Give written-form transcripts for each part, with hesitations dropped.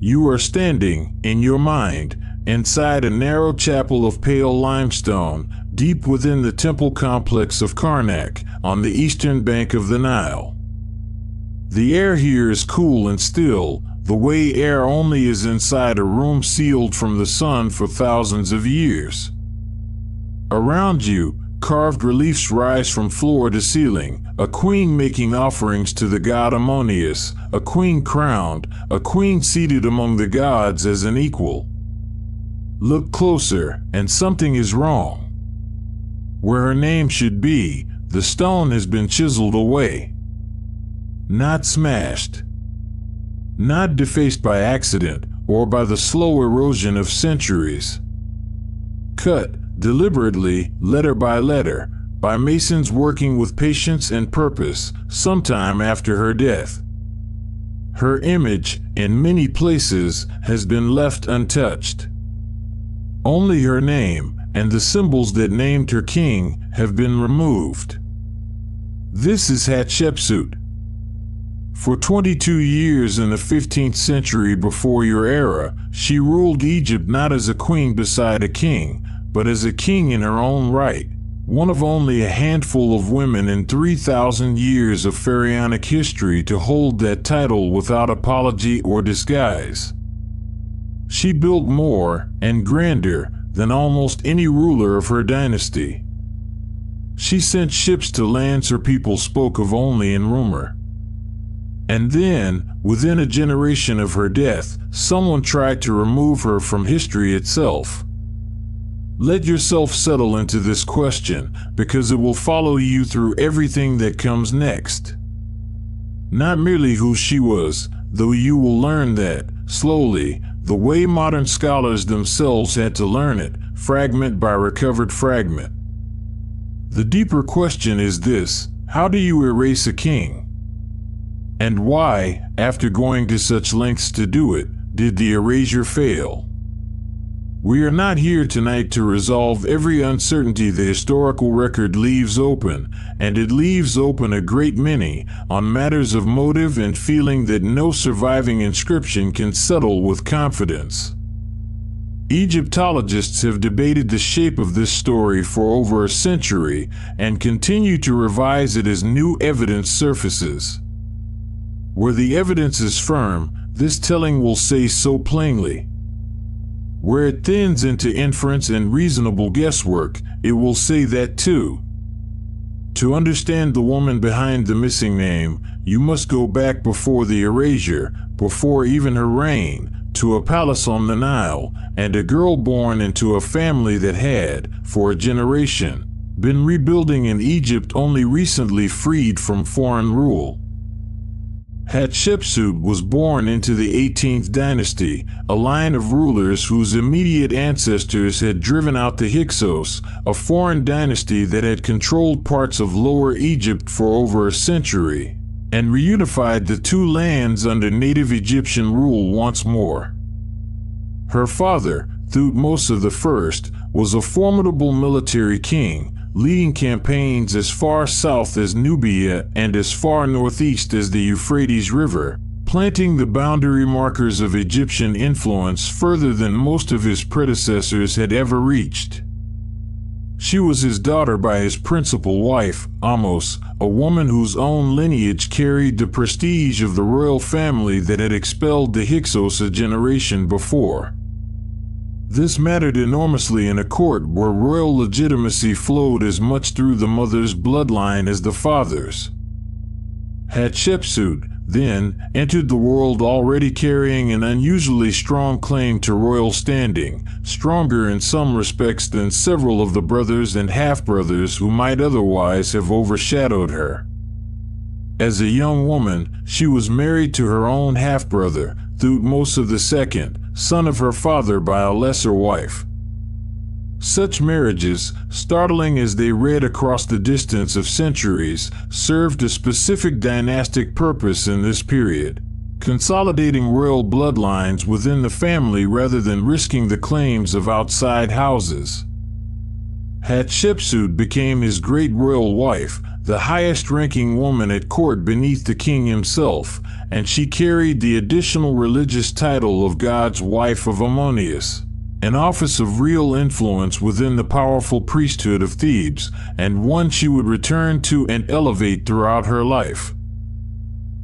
You are standing, in your mind, inside a narrow chapel of pale limestone, deep within the temple complex of Karnak, on the eastern bank of the Nile. The air here is cool and still, the way air only is inside a room sealed from the sun for thousands of years. Around you, carved reliefs rise from floor to ceiling, a queen making offerings to the god Ammonius, a queen crowned, a queen seated among the gods as an equal. Look closer, and something is wrong. Where her name should be, the stone has been chiseled away. Not smashed. Not defaced by accident or by the slow erosion of centuries. Cut, deliberately, letter by letter, by masons working with patience and purpose, sometime after her death. Her image, in many places, has been left untouched. Only her name, and the symbols that named her king, have been removed. This is Hatshepsut. For 22 years in the 15th century before your era, she ruled Egypt not as a queen beside a king, but as a king in her own right, one of only a handful of women in 3,000 years of pharaonic history to hold that title without apology or disguise. She built more, and grander, than almost any ruler of her dynasty. She sent ships to lands her people spoke of only in rumor. And then, within a generation of her death, someone tried to remove her from history itself. Let yourself settle into this question, because it will follow you through everything that comes next. Not merely who she was, though you will learn that, slowly, the way modern scholars themselves had to learn it, fragment by recovered fragment. The deeper question is this: how do you erase a king? And why, after going to such lengths to do it, did the erasure fail? We are not here tonight to resolve every uncertainty the historical record leaves open, and it leaves open a great many, on matters of motive and feeling that no surviving inscription can settle with confidence. Egyptologists have debated the shape of this story for over a century, and continue to revise it as new evidence surfaces. Where the evidence is firm, this telling will say so plainly. Where it thins into inference and reasonable guesswork, it will say that too. To understand the woman behind the missing name, you must go back before the erasure, before even her reign, to a palace on the Nile, and a girl born into a family that had, for a generation, been rebuilding in Egypt only recently freed from foreign rule. Hatshepsut was born into the 18th dynasty, a line of rulers whose immediate ancestors had driven out the Hyksos, a foreign dynasty that had controlled parts of Lower Egypt for over a century, and reunified the two lands under native Egyptian rule once more. Her father, Thutmose I, was a formidable military king, leading campaigns as far south as Nubia and as far northeast as the Euphrates River, planting the boundary markers of Egyptian influence further than most of his predecessors had ever reached. She was his daughter by his principal wife, Ahmose, a woman whose own lineage carried the prestige of the royal family that had expelled the Hyksos a generation before. This mattered enormously in a court where royal legitimacy flowed as much through the mother's bloodline as the father's. Hatshepsut, then, entered the world already carrying an unusually strong claim to royal standing, stronger in some respects than several of the brothers and half-brothers who might otherwise have overshadowed her. As a young woman, she was married to her own half-brother, Thutmose II, son of her father by a lesser wife. Such marriages, startling as they read across the distance of centuries, served a specific dynastic purpose in this period, consolidating royal bloodlines within the family rather than risking the claims of outside houses. Hatshepsut became his great royal wife, the highest-ranking woman at court beneath the king himself, and she carried the additional religious title of God's wife of Ammonius, an office of real influence within the powerful priesthood of Thebes, and one she would return to and elevate throughout her life.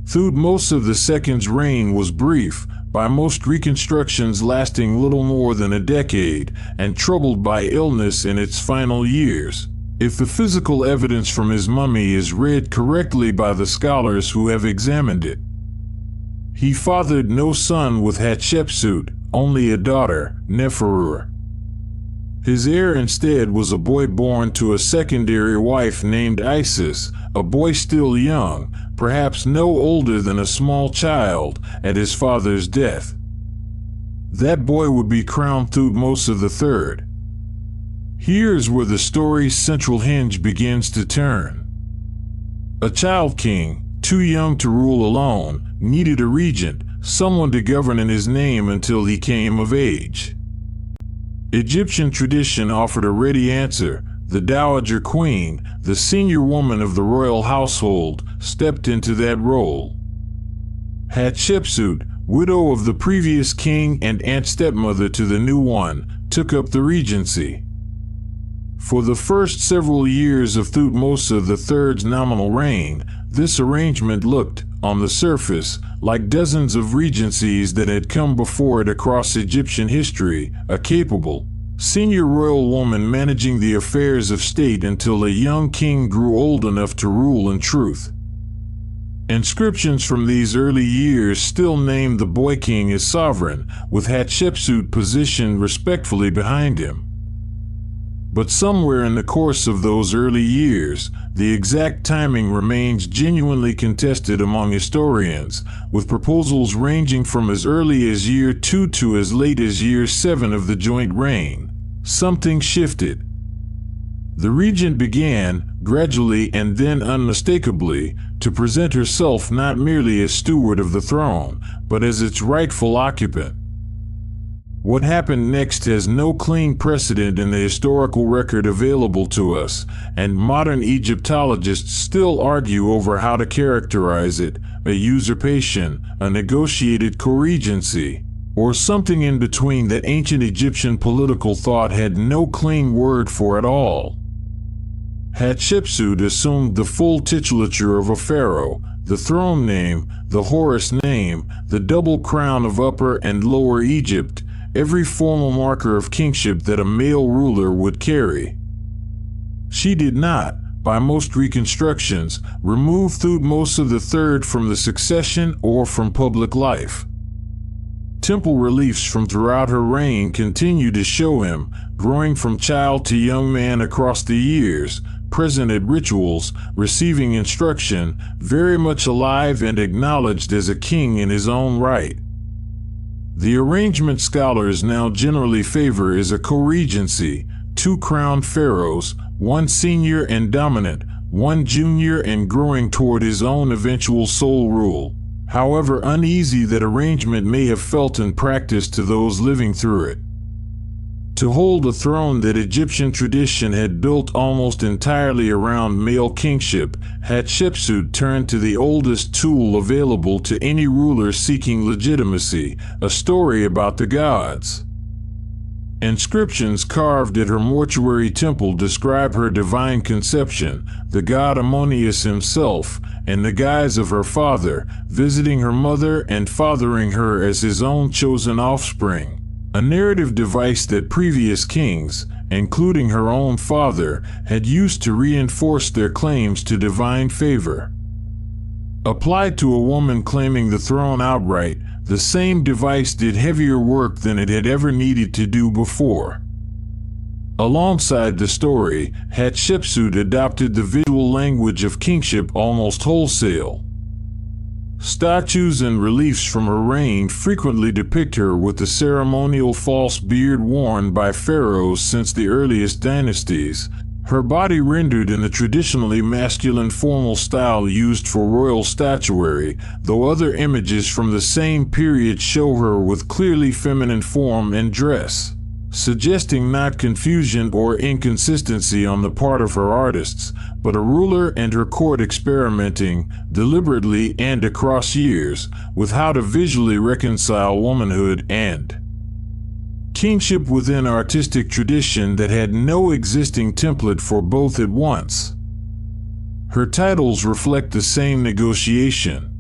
Thutmose II's reign was brief, by most reconstructions lasting little more than a decade, and troubled by illness in its final years, if the physical evidence from his mummy is read correctly by the scholars who have examined it. He fathered no son with Hatshepsut, only a daughter, Neferur. His heir instead was a boy born to a secondary wife named Isis, a boy still young, perhaps no older than a small child, at his father's death. That boy would be crowned Thutmose III. Here's where the story's central hinge begins to turn. A child king, too young to rule alone, needed a regent, someone to govern in his name until he came of age. Egyptian tradition offered a ready answer. The Dowager Queen, the senior woman of the royal household, stepped into that role. Hatshepsut, widow of the previous king and aunt stepmother to the new one, took up the regency. For the first several years of Thutmose III's nominal reign, this arrangement looked, on the surface, like dozens of regencies that had come before it across Egyptian history, a capable, senior royal woman managing the affairs of state until a young king grew old enough to rule in truth. Inscriptions from these early years still name the boy king as sovereign, with Hatshepsut positioned respectfully behind him. But somewhere in the course of those early years, the exact timing remains genuinely contested among historians, with proposals ranging from as early as year 2 to as late as year 7 of the joint reign. Something shifted. The regent began, gradually and then unmistakably, to present herself not merely as steward of the throne, but as its rightful occupant. What happened next has no clean precedent in the historical record available to us, and modern Egyptologists still argue over how to characterize it: a usurpation, a negotiated co-regency, or something in between that ancient Egyptian political thought had no clean word for at all. Hatshepsut assumed the full titulature of a pharaoh, the throne name, the Horus name, the double crown of Upper and Lower Egypt, every formal marker of kingship that a male ruler would carry. She did not, by most reconstructions, remove Thutmose III from the succession or from public life. Temple reliefs from throughout her reign continue to show him, growing from child to young man across the years, present at rituals, receiving instruction, very much alive and acknowledged as a king in his own right. The arrangement scholars now generally favor is a co-regency, 2 crowned pharaohs, one senior and dominant, one junior and growing toward his own eventual sole rule, however uneasy that arrangement may have felt in practice to those living through it. To hold a throne that Egyptian tradition had built almost entirely around male kingship, Hatshepsut turned to the oldest tool available to any ruler seeking legitimacy, a story about the gods. Inscriptions carved at her mortuary temple describe her divine conception, the god Ammonius himself, in the guise of her father, visiting her mother and fathering her as his own chosen offspring. A narrative device that previous kings, including her own father, had used to reinforce their claims to divine favor. Applied to a woman claiming the throne outright, the same device did heavier work than it had ever needed to do before. Alongside the story, Hatshepsut adopted the visual language of kingship almost wholesale. Statues and reliefs from her reign frequently depict her with the ceremonial false beard worn by pharaohs since the earliest dynasties, her body rendered in the traditionally masculine formal style used for royal statuary, though other images from the same period show her with clearly feminine form and dress. suggesting not confusion or inconsistency on the part of her artists, but a ruler and her court experimenting, deliberately and across years, with how to visually reconcile womanhood and kingship within artistic tradition that had no existing template for both at once. Her titles reflect the same negotiation.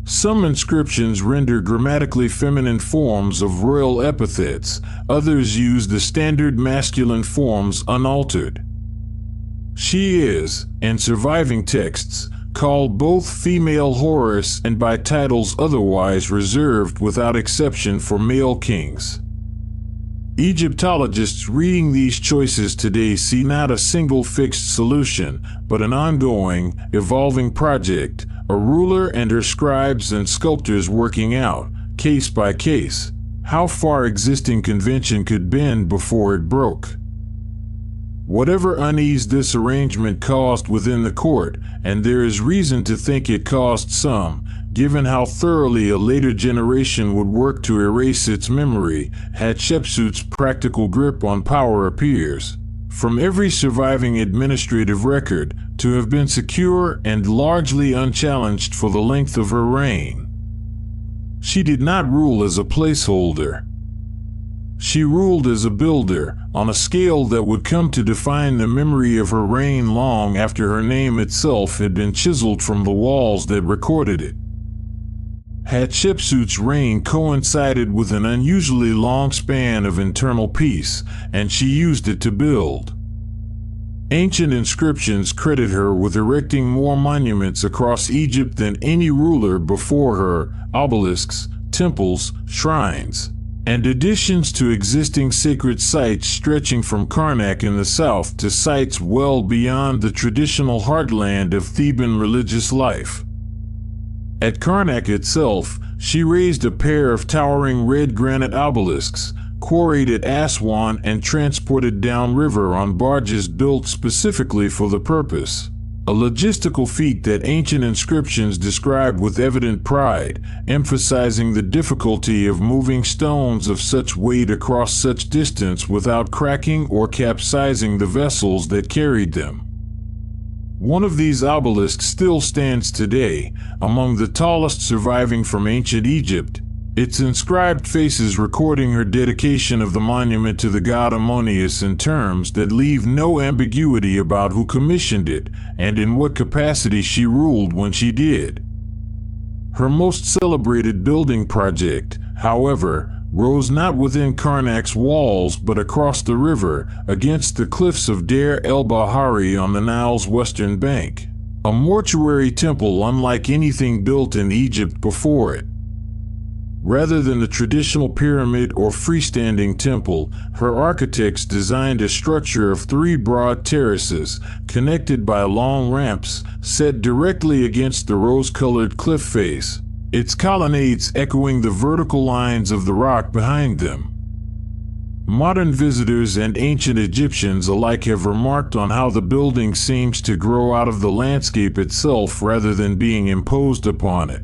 Some inscriptions render grammatically feminine forms of royal epithets, others use the standard masculine forms unaltered. She is, in surviving texts, called both female Horus and by titles otherwise reserved without exception for male kings. Egyptologists reading these choices today see not a single fixed solution, but an ongoing, evolving project, a ruler and her scribes and sculptors working out, case by case, how far existing convention could bend before it broke. Whatever unease this arrangement caused within the court, and there is reason to think it caused some, given how thoroughly a later generation would work to erase its memory, Hatshepsut's practical grip on power appears, from every surviving administrative record, to have been secure and largely unchallenged for the length of her reign. She did not rule as a placeholder. She ruled as a builder, on a scale that would come to define the memory of her reign long after her name itself had been chiseled from the walls that recorded it. Hatshepsut's reign coincided with an unusually long span of internal peace, and she used it to build. Ancient inscriptions credit her with erecting more monuments across Egypt than any ruler before her, obelisks, temples, shrines, and additions to existing sacred sites stretching from Karnak in the south to sites well beyond the traditional heartland of Theban religious life. At Karnak itself, she raised a pair of towering red granite obelisks, quarried at Aswan and transported downriver on barges built specifically for the purpose. A logistical feat that ancient inscriptions describe with evident pride, emphasizing the difficulty of moving stones of such weight across such distance without cracking or capsizing the vessels that carried them. One of these obelisks still stands today, among the tallest surviving from ancient Egypt, its inscribed faces recording her dedication of the monument to the god Ammonius in terms that leave no ambiguity about who commissioned it and in what capacity she ruled when she did. Her most celebrated building project, however, rose not within Karnak's walls but across the river, against the cliffs of Deir el-Bahari on the Nile's western bank, a mortuary temple unlike anything built in Egypt before it. Rather than the traditional pyramid or freestanding temple, her architects designed a structure of 3 broad terraces, connected by long ramps, set directly against the rose-colored cliff face, its colonnades echoing the vertical lines of the rock behind them. Modern visitors and ancient Egyptians alike have remarked on how the building seems to grow out of the landscape itself rather than being imposed upon it.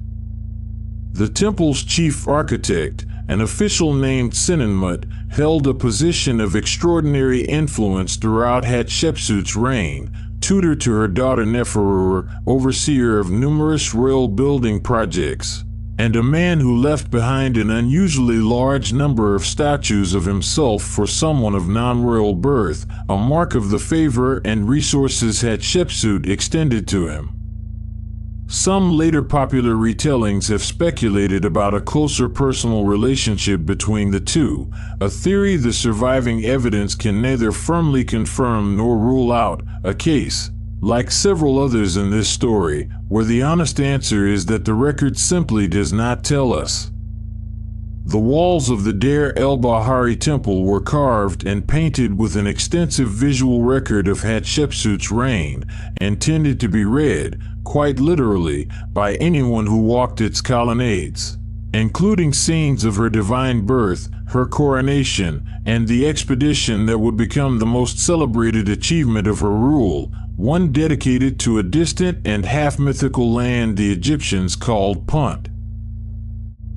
The temple's chief architect, an official named Senenmut, held a position of extraordinary influence throughout Hatshepsut's reign, tutor to her daughter Neferur, overseer of numerous royal building projects, and a man who left behind an unusually large number of statues of himself for someone of non-royal birth, a mark of the favor and resources Hatshepsut extended to him. Some later popular retellings have speculated about a closer personal relationship between the two, a theory the surviving evidence can neither firmly confirm nor rule out, a case, like several others in this story, where the honest answer is that the record simply does not tell us. The walls of the Deir el-Bahari temple were carved and painted with an extensive visual record of Hatshepsut's reign, intended to be read, quite literally, by anyone who walked its colonnades, including scenes of her divine birth, her coronation, and the expedition that would become the most celebrated achievement of her rule, one dedicated to a distant and half-mythical land the Egyptians called Punt.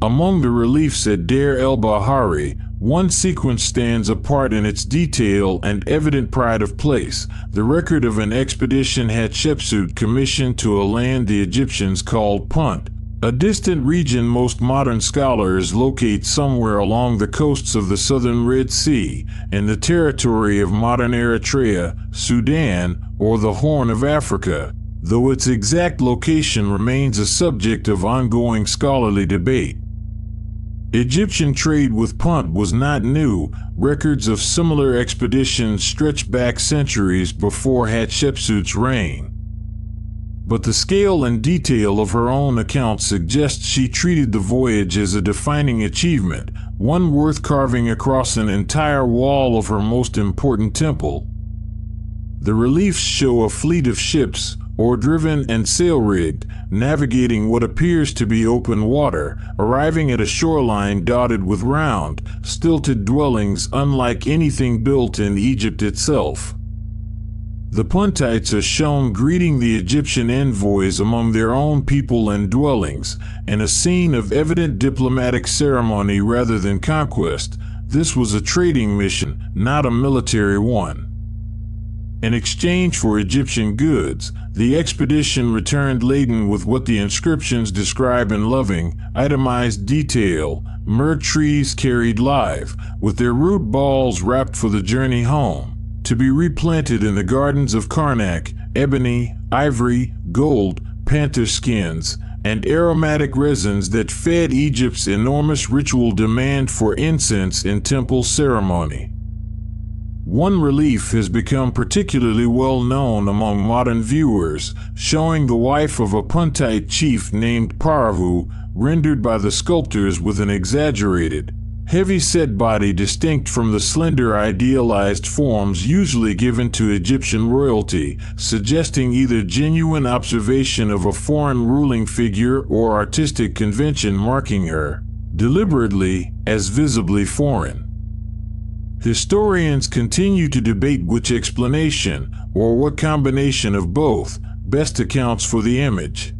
Among the reliefs at Deir el-Bahari, One sequence stands apart in its detail and evident pride of place, the record of an expedition Hatshepsut commissioned to a land the Egyptians called Punt, a distant region most modern scholars locate somewhere along the coasts of the southern Red Sea, in the territory of modern Eritrea, Sudan, or the Horn of Africa, though its exact location remains a subject of ongoing scholarly debate. Egyptian trade with Punt was not new. Records of similar expeditions stretch back centuries before Hatshepsut's reign. But the scale and detail of her own account suggests she treated the voyage as a defining achievement, one worth carving across an entire wall of her most important temple. The reliefs show a fleet of ships, oar-driven and sail-rigged, navigating what appears to be open water, arriving at a shoreline dotted with round, stilted dwellings unlike anything built in Egypt itself. The Puntites are shown greeting the Egyptian envoys among their own people and dwellings, in a scene of evident diplomatic ceremony rather than conquest. This was a trading mission, not a military one. In exchange for Egyptian goods, the expedition returned laden with what the inscriptions describe in loving, itemized detail: myrrh trees carried live, with their root balls wrapped for the journey home, to be replanted in the gardens of Karnak, ebony, ivory, gold, panther skins, and aromatic resins that fed Egypt's enormous ritual demand for incense in temple ceremony. One relief has become particularly well known among modern viewers, showing the wife of a Puntite chief named Pharaoh, rendered by the sculptors with an exaggerated, heavy-set body distinct from the slender idealized forms usually given to Egyptian royalty, suggesting either genuine observation of a foreign ruling figure or artistic convention marking her, deliberately, as visibly foreign. Historians continue to debate which explanation, or what combination of both, best accounts for the image.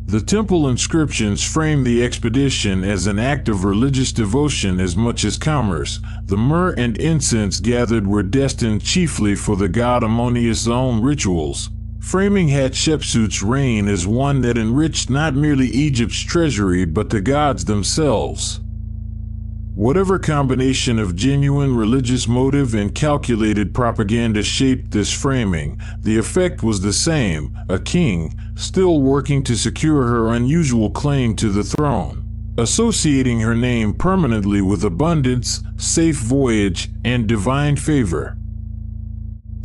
The temple inscriptions frame the expedition as an act of religious devotion as much as commerce. The myrrh and incense gathered were destined chiefly for the god Ammonius' own rituals, framing Hatshepsut's reign as one that enriched not merely Egypt's treasury but the gods themselves. Whatever combination of genuine religious motive and calculated propaganda shaped this framing, the effect was the same: a king, still working to secure her unusual claim to the throne, associating her name permanently with abundance, safe voyage, and divine favor.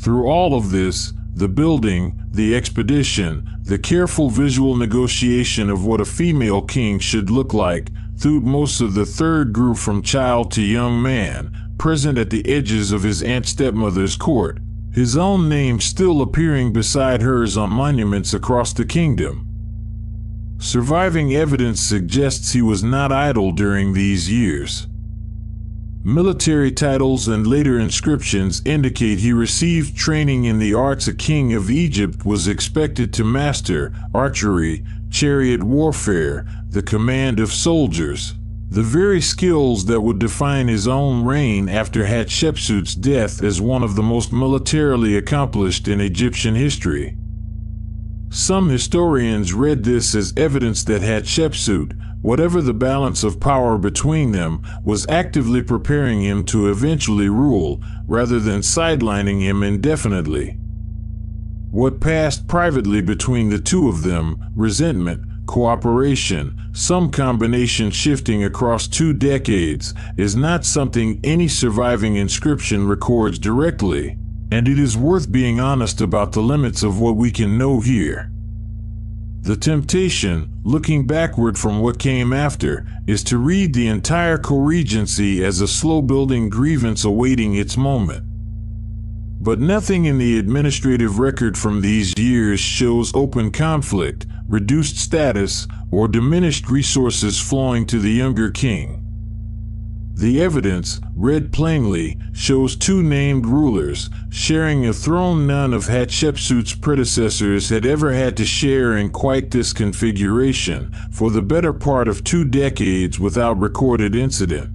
Through all of this, the building, the expedition, the careful visual negotiation of what a female king should look like, Thutmose III grew from child to young man, present at the edges of his aunt-stepmother's court, his own name still appearing beside hers on monuments across the kingdom. Surviving evidence suggests he was not idle during these years. Military titles and later inscriptions indicate he received training in the arts a king of Egypt was expected to master: archery, chariot warfare, the command of soldiers, the very skills that would define his own reign after Hatshepsut's death as one of the most militarily accomplished in Egyptian history. Some historians read this as evidence that Hatshepsut, whatever the balance of power between them, was actively preparing him to eventually rule, rather than sidelining him indefinitely. What passed privately between the two of them, resentment, cooperation, some combination shifting across 2 decades, is not something any surviving inscription records directly, and it is worth being honest about the limits of what we can know here. The temptation, looking backward from what came after, is to read the entire co-regency as a slow-building grievance awaiting its moment. But nothing in the administrative record from these years shows open conflict, reduced status, or diminished resources flowing to the younger king. The evidence, read plainly, shows 2 named rulers, sharing a throne none of Hatshepsut's predecessors had ever had to share in quite this configuration, for the better part of 2 decades without recorded incident.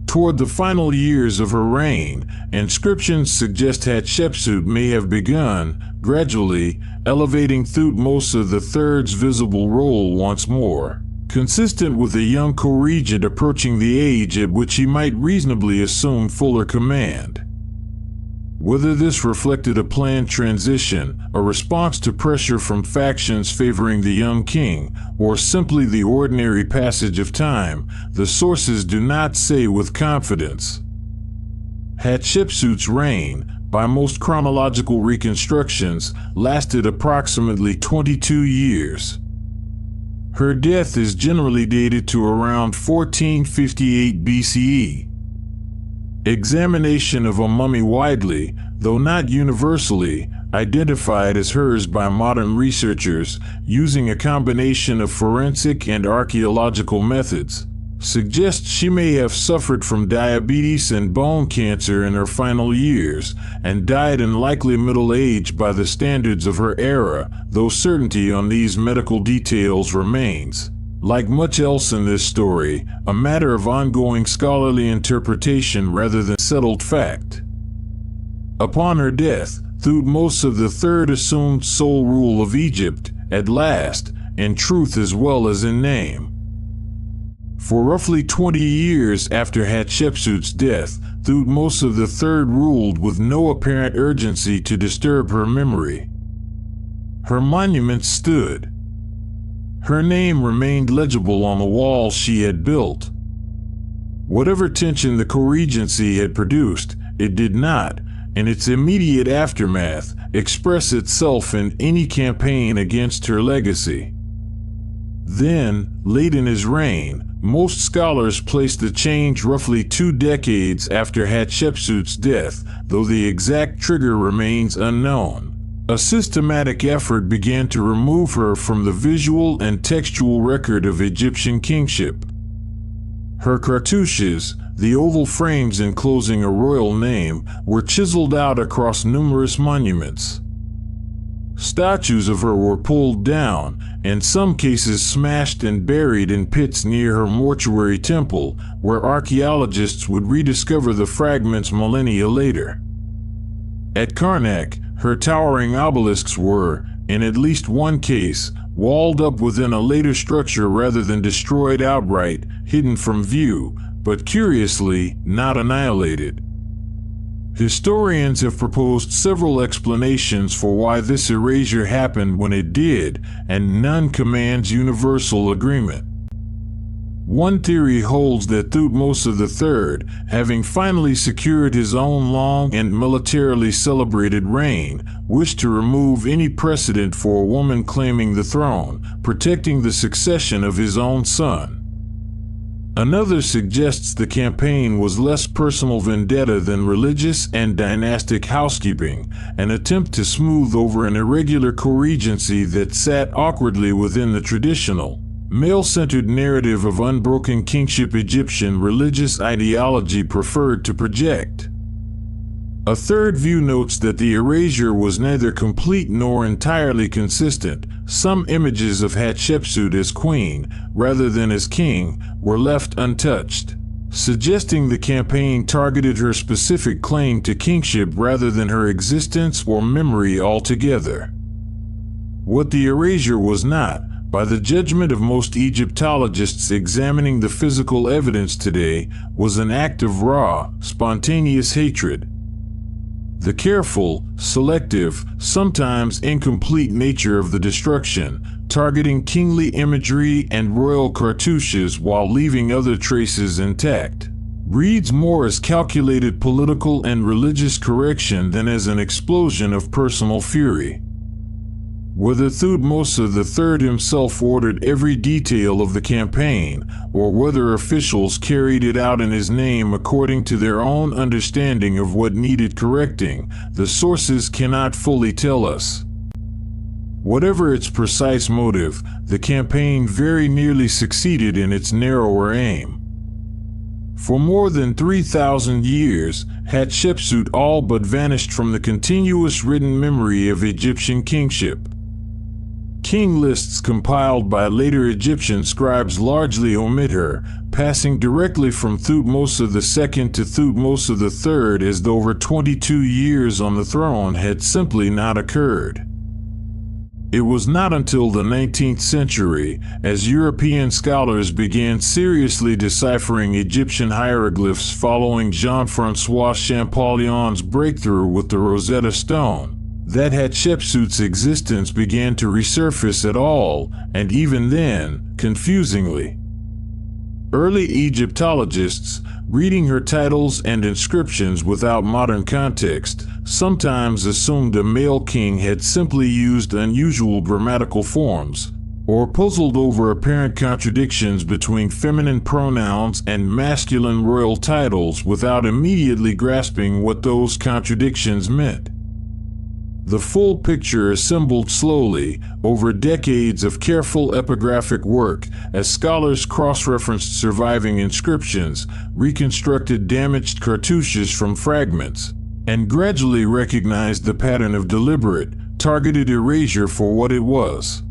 Toward the final years of her reign, inscriptions suggest Hatshepsut may have begun, gradually, elevating Thutmose III's visible role once more, consistent with a young co-regent approaching the age at which he might reasonably assume fuller command. Whether this reflected a planned transition, a response to pressure from factions favoring the young king, or simply the ordinary passage of time, the sources do not say with confidence. Hatshepsut's reign, by most chronological reconstructions, lasted approximately 22 years. Her death is generally dated to around 1458 BCE. Examination of a mummy widely, though not universally, identified as hers by modern researchers using a combination of forensic and archaeological methods, suggests she may have suffered from diabetes and bone cancer in her final years and died in likely middle age by the standards of her era, though certainty on these medical details remains, like much else in this story, a matter of ongoing scholarly interpretation rather than settled fact. Upon her death, Thutmose III assumed sole rule of Egypt, at last, in truth as well as in name. For roughly 20 years after Hatshepsut's death, Thutmose III ruled with no apparent urgency to disturb her memory. Her monument stood. Her name remained legible on the walls she had built. Whatever tension the co-regency had produced, it did not, in its immediate aftermath, express itself in any campaign against her legacy. Then, late in his reign, most scholars place the change roughly 2 decades after Hatshepsut's death, though the exact trigger remains unknown. A systematic effort began to remove her from the visual and textual record of Egyptian kingship. Her cartouches, the oval frames enclosing a royal name, were chiseled out across numerous monuments. Statues of her were pulled down, in some cases smashed and buried in pits near her mortuary temple, where archaeologists would rediscover the fragments millennia later. At Karnak, her towering obelisks were, in at least one case, walled up within a later structure rather than destroyed outright, hidden from view, but curiously, not annihilated. Historians have proposed several explanations for why this erasure happened when it did, and none commands universal agreement. One theory holds that Thutmose III, having finally secured his own long and militarily celebrated reign, wished to remove any precedent for a woman claiming the throne, protecting the succession of his own son. Another suggests the campaign was less personal vendetta than religious and dynastic housekeeping, an attempt to smooth over an irregular co-regency that sat awkwardly within the traditional, male-centered narrative of unbroken kingship Egyptian religious ideology preferred to project. A third view notes that the erasure was neither complete nor entirely consistent. Some images of Hatshepsut as queen, rather than as king, were left untouched, suggesting the campaign targeted her specific claim to kingship rather than her existence or memory altogether. What the erasure was not, by the judgment of most Egyptologists examining the physical evidence today, was an act of raw, spontaneous hatred. The careful, selective, sometimes incomplete nature of the destruction, targeting kingly imagery and royal cartouches while leaving other traces intact, reads more as calculated political and religious correction than as an explosion of personal fury. Whether Thutmose III himself ordered every detail of the campaign, or whether officials carried it out in his name according to their own understanding of what needed correcting, the sources cannot fully tell us. Whatever its precise motive, the campaign very nearly succeeded in its narrower aim. For more than 3,000 years, Hatshepsut all but vanished from the continuous written memory of Egyptian kingship. King lists compiled by later Egyptian scribes largely omit her, passing directly from Thutmose II to Thutmose III as though her 22 years on the throne had simply not occurred. It was not until the 19th century, as European scholars began seriously deciphering Egyptian hieroglyphs following Jean-François Champollion's breakthrough with the Rosetta Stone, that Hatshepsut's existence began to resurface at all, and even then, confusingly. Early Egyptologists, reading her titles and inscriptions without modern context, sometimes assumed a male king had simply used unusual grammatical forms, or puzzled over apparent contradictions between feminine pronouns and masculine royal titles without immediately grasping what those contradictions meant. The full picture assembled slowly, over decades of careful epigraphic work, as scholars cross-referenced surviving inscriptions, reconstructed damaged cartouches from fragments, and gradually recognized the pattern of deliberate, targeted erasure for what it was.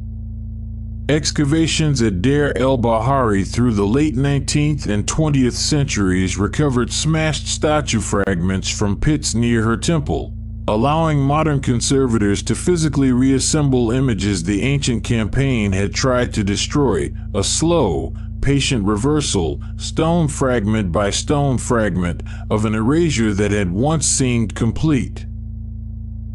Excavations at Deir el-Bahari through the late 19th and 20th centuries recovered smashed statue fragments from pits near her temple, allowing modern conservators to physically reassemble images the ancient campaign had tried to destroy, a slow, patient reversal, stone fragment by stone fragment, of an erasure that had once seemed complete.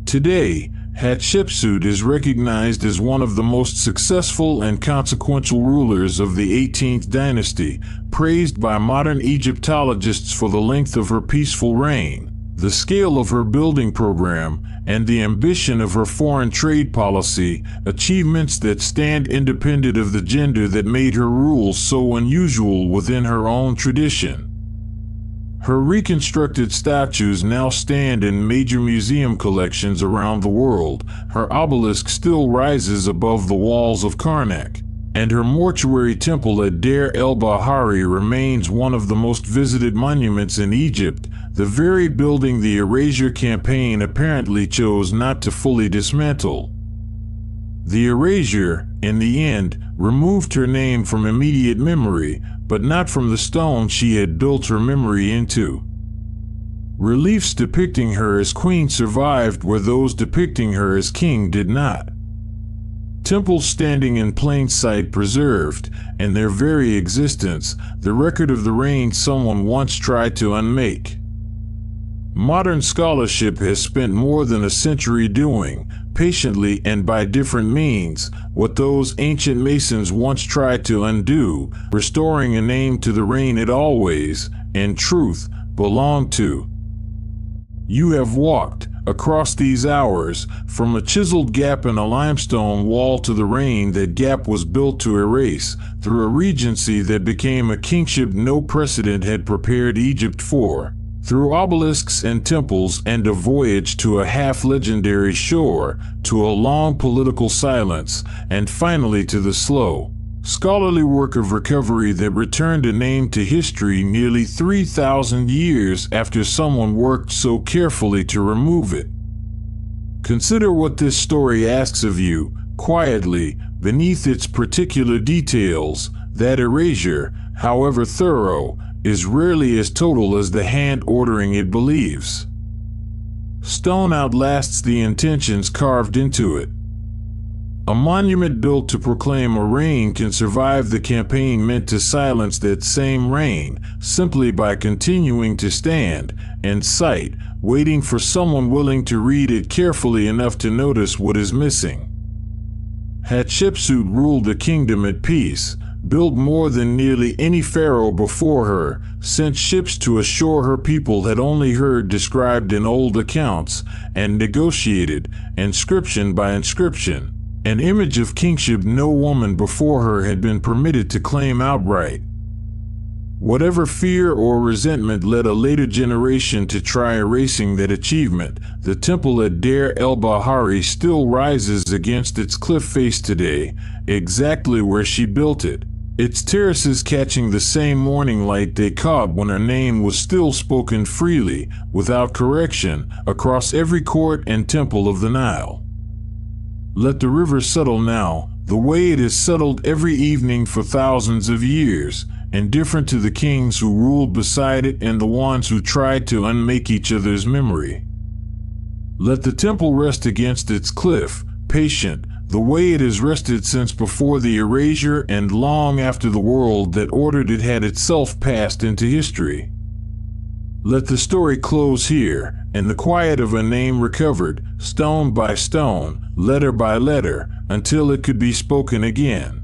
Today, Hatshepsut is recognized as one of the most successful and consequential rulers of the 18th dynasty, praised by modern Egyptologists for the length of her peaceful reign, the scale of her building program, and the ambition of her foreign trade policy, achievements that stand independent of the gender that made her rule so unusual within her own tradition. Her reconstructed statues now stand in major museum collections around the world, her obelisk still rises above the walls of Karnak, and her mortuary temple at Deir el-Bahari remains one of the most visited monuments in Egypt, the very building the erasure campaign apparently chose not to fully dismantle. The erasure, in the end, removed her name from immediate memory, but not from the stone she had built her memory into. Reliefs depicting her as queen survived where those depicting her as king did not. Temples standing in plain sight preserved, in their very existence, the record of the reign someone once tried to unmake. Modern scholarship has spent more than a century doing, patiently and by different means, what those ancient masons once tried to undo, restoring a name to the reign it always, in truth, belonged to. You have walked, across these hours, from a chiseled gap in a limestone wall to the reign that gap was built to erase, through a regency that became a kingship no precedent had prepared Egypt for, through obelisks and temples and a voyage to a half-legendary shore, to a long political silence, and finally to the slow, scholarly work of recovery that returned a name to history nearly 3,000 years after someone worked so carefully to remove it. Consider what this story asks of you, quietly, beneath its particular details. That erasure, however thorough, is rarely as total as the hand ordering it believes. Stone outlasts the intentions carved into it. A monument built to proclaim a reign can survive the campaign meant to silence that same reign, simply by continuing to stand, in sight, waiting for someone willing to read it carefully enough to notice what is missing. Hatshepsut ruled a kingdom at peace, built more than nearly any pharaoh before her, sent ships to a shore her people had only heard described in old accounts, and negotiated, inscription by inscription, an image of kingship no woman before her had been permitted to claim outright. Whatever fear or resentment led a later generation to try erasing that achievement, the temple at Deir el-Bahari still rises against its cliff face today, exactly where she built it, its terraces catching the same morning light they caught when her name was still spoken freely, without correction, across every court and temple of the Nile. Let the river settle now, the way it is settled every evening for thousands of years, and different to the kings who ruled beside it and the ones who tried to unmake each other's memory. Let the temple rest against its cliff, patient, the way it has rested since before the erasure and long after the world that ordered it had itself passed into history. Let the story close here, and the quiet of a name recovered, stone by stone, letter by letter, until it could be spoken again.